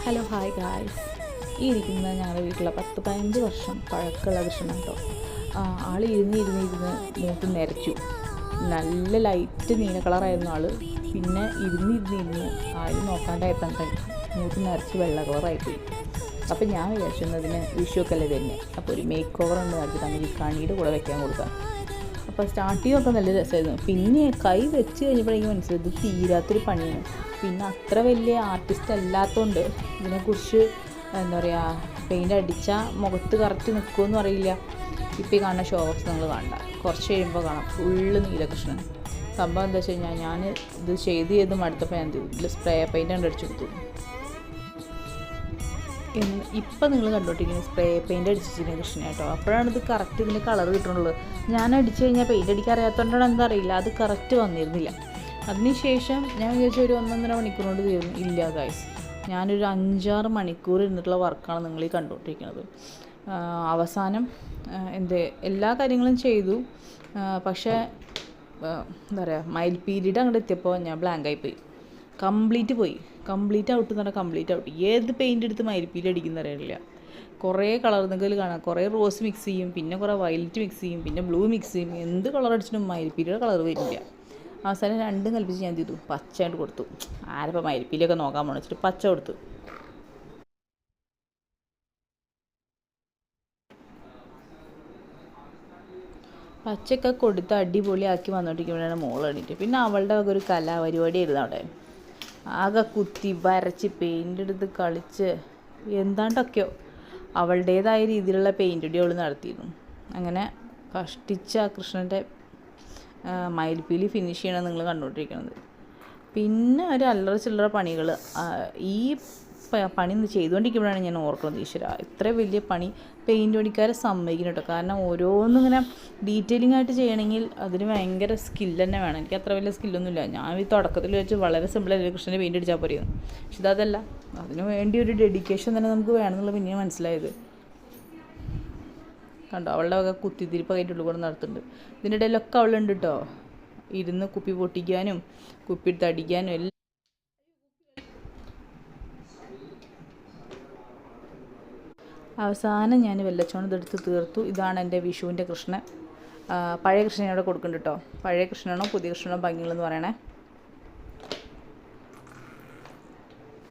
Hello hi guys. ഈ ഇരിക്കുന്നത് ഞങ്ങളുടെ വീട്ടിലെ 10-15 വർഷം പഴക്കമുള്ള കൃഷ്ണൻ കേട്ടോ. ആൾ ഇരുന്ന് മൂത്ത് നിരച്ചു. നല്ല ലൈറ്റ് നീല കളറായിരുന്നു ആൾ. പിന്നെ ഇരുന്ന് ആരും നോക്കാണ്ടായപ്പോൾ മൂത്ത് നിറച്ച് വെള്ള കളറായിപ്പോയി. അപ്പോൾ ഞാൻ വിചാരിച്ചതിന് വിഷുവൊക്കെ അല്ലേ വരുന്നത്, അപ്പോൾ ഒരു മേക്ക് ഓവർ ഉണ്ട് നടത്തി നമുക്ക് കണിയുടെ കൂടെ വെക്കാൻ കൊടുക്കാം. അപ്പോൾ സ്റ്റാർട്ടിങ്ങൊക്കെ നല്ല രസമായിരുന്നു. പിന്നെ കൈ വെച്ച് കഴിഞ്ഞപ്പോഴേക്കും മനസ്സിലായി ഇത് തീരാത്തൊരു പണിയാണ്. പിന്നെ അത്ര വലിയ ആർട്ടിസ്റ്റ് അല്ലാത്തതുകൊണ്ട് ഇതിനെക്കുറിച്ച് എന്താ പറയുക, പെയിൻ്റ് അടിച്ചാൽ മുഖത്ത് കറക്റ്റ് നിൽക്കുമെന്ന് അറിയില്ല. ഇപ്പോൾ ഈ കാണുന്ന ഷോ ഓഫ് നിങ്ങൾ കാണണ്ട, കുറച്ച് കഴിയുമ്പോൾ കാണാം ഫുള്ള് നീലകൃഷ്ണൻ. സംഭവം എന്താ വെച്ച് കഴിഞ്ഞാൽ ഞാൻ ഇത് ചെയ്ത് മടുത്തപ്പോൾ ഞാൻ ഇതിൽ സ്പ്രേ പെയിൻ്റ് കണ്ട് അടിച്ചു കൊടുത്തു. ഇപ്പം നിങ്ങൾ കണ്ടോട്ടിരിക്കുന്നത് സ്പ്രേ പെയിൻ്റ് അടിച്ചിരിക്കുന്ന കൃഷ്ണൻ കേട്ടോ. അപ്പോഴാണ് ഇത് കറക്റ്റ് ഇതിൻ്റെ കളർ കിട്ടുന്നുള്ളൂ. ഞാൻ അടിച്ചു കഴിഞ്ഞാൽ പെയിൻ്റ് അടിക്കാൻ അറിയാത്തതുകൊണ്ടാണ് എന്താ അറിയില്ല, അത് കറക്റ്റ് വന്നിരുന്നില്ല. അതിനുശേഷം ഞാൻ വിചാരിച്ച ഒരു 1-1.5 മണിക്കൂർ കൊണ്ട് തീർന്നു. ഇല്ല ഗൈസ്, ഞാനൊരു 5-6 മണിക്കൂർ ഇരുന്നിട്ടുള്ള വർക്കാണ് നിങ്ങൾ ഈ കണ്ടുകൊണ്ടിരിക്കുന്നത്. അവസാനം എല്ലാ കാര്യങ്ങളും ചെയ്തു. പക്ഷേ എന്താ പറയുക, മൈൽ പീരീഡ് അങ്ങോട്ട് എത്തിയപ്പോൾ ഞാൻ ബ്ലാങ്കായിപ്പോയി. കംപ്ലീറ്റ് ഔട്ട് എന്ന് പറഞ്ഞാൽ കംപ്ലീറ്റ് ഔട്ട്. ഏത് പെയിൻ്റ് എടുത്ത് മൈൽ പീരീഡ് അടിക്കുന്ന അറിയില്ല. കുറേ കളർ നിങ്ങൾക്ക് കാണാം. കുറേ റോസ് മിക്സ് ചെയ്യും, പിന്നെ കുറേ വയലറ്റ് മിക്സ് ചെയ്യും, പിന്നെ ബ്ലൂ മിക്സ് ചെയ്യും. എന്ത് കളർ അടിച്ചിട്ടും മൈൽ പീരീഡ് കളർ വരില്ല. അവസാനം രണ്ടും കൽപ്പിച്ച് ഞാൻ ചെയ്തു, പച്ചയായിട്ട് കൊടുത്തു. ആരപ്പോൾ മയിൽപ്പീലിയൊക്കെ നോക്കാൻ പോകണം വെച്ചിട്ട് പച്ച കൊടുത്തു. പച്ചയൊക്കെ കൊടുത്ത് അടിപൊളിയാക്കി വന്നോണ്ടിരിക്കുമ്പോഴാണ് മോൾ എണീറ്റ്. പിന്നെ അവളുടെ ഒരു കലാപരിപാടിയായിരുന്നു അവിടെ. ആകെ കുത്തി വരച്ച് പെയിൻ്റ് എടുത്ത് കളിച്ച് എന്താണ്ടൊക്കെയോ അവളുടേതായ രീതിയിലുള്ള പെയിൻ്റ് അടി അവൾ നടത്തിയിരുന്നു. അങ്ങനെ കഷ്ടിച്ച കൃഷ്ണൻ്റെ മയിൽപ്പീലി ഫിനിഷ് ചെയ്യണം നിങ്ങൾ കണ്ടുകൊണ്ടിരിക്കുന്നത്. പിന്നെ ഒരു അല്ലറ ചില്ലറ പണികൾ ഈ പണി ചെയ്തുകൊണ്ടിരിക്കുമ്പോഴാണ് ഞാൻ ഓർക്കുന്നത്, ഈശ്വര ഇത്ര വലിയ പണി പെയിൻ്റ് പണിക്കാരെ സമ്മതിക്കണം കേട്ടോ. കാരണം ഓരോന്നും ഇങ്ങനെ ഡീറ്റെയിലിംഗ് ആയിട്ട് ചെയ്യണമെങ്കിൽ അതിന് ഭയങ്കര സ്കില്ല് തന്നെ വേണം. എനിക്ക് അത്ര വലിയ സ്കില്ലൊന്നുമില്ല. ഞാൻ ഈ തുടക്കത്തിൽ വെച്ച് വളരെ സിമ്പിളായിട്ട് കൃഷ്ണൻ്റെ പെയിൻ്റ് അടിച്ചാൽ പോരെയാണ്. പക്ഷെ ഇതല്ല, അതിന് വേണ്ടി ഒരു ഡെഡിക്കേഷൻ തന്നെ നമുക്ക് വേണമെന്നുള്ള പിന്നെ മനസ്സിലായത്. കണ്ടോ, അവളുടെ വക കുത്തിത്തിരിപ്പൊക്കെ ഉള്ളിൽ കൂടെ നടത്തുന്നുണ്ട്. ഇതിൻ്റെ ഇടയിലൊക്കെ അവളുണ്ട് കേട്ടോ, ഇരുന്ന് കുപ്പി പൊട്ടിക്കാനും കുപ്പി എടുത്ത് അടിക്കാനും എല്ലാം. അവസാനം ഞാൻ വെള്ളച്ചോണം ഇതെടുത്ത് തീർത്തു. ഇതാണ് എൻ്റെ വിഷുവിൻ്റെ കൃഷ്ണൻ. പഴയ കൃഷ്ണനെ അവിടെ കൊടുക്കുന്നുണ്ട് കേട്ടോ. പഴയ കൃഷ്ണനാണോ പുതിയ കൃഷ്ണനാണോ ഭംഗികളെന്ന് പറയണേ.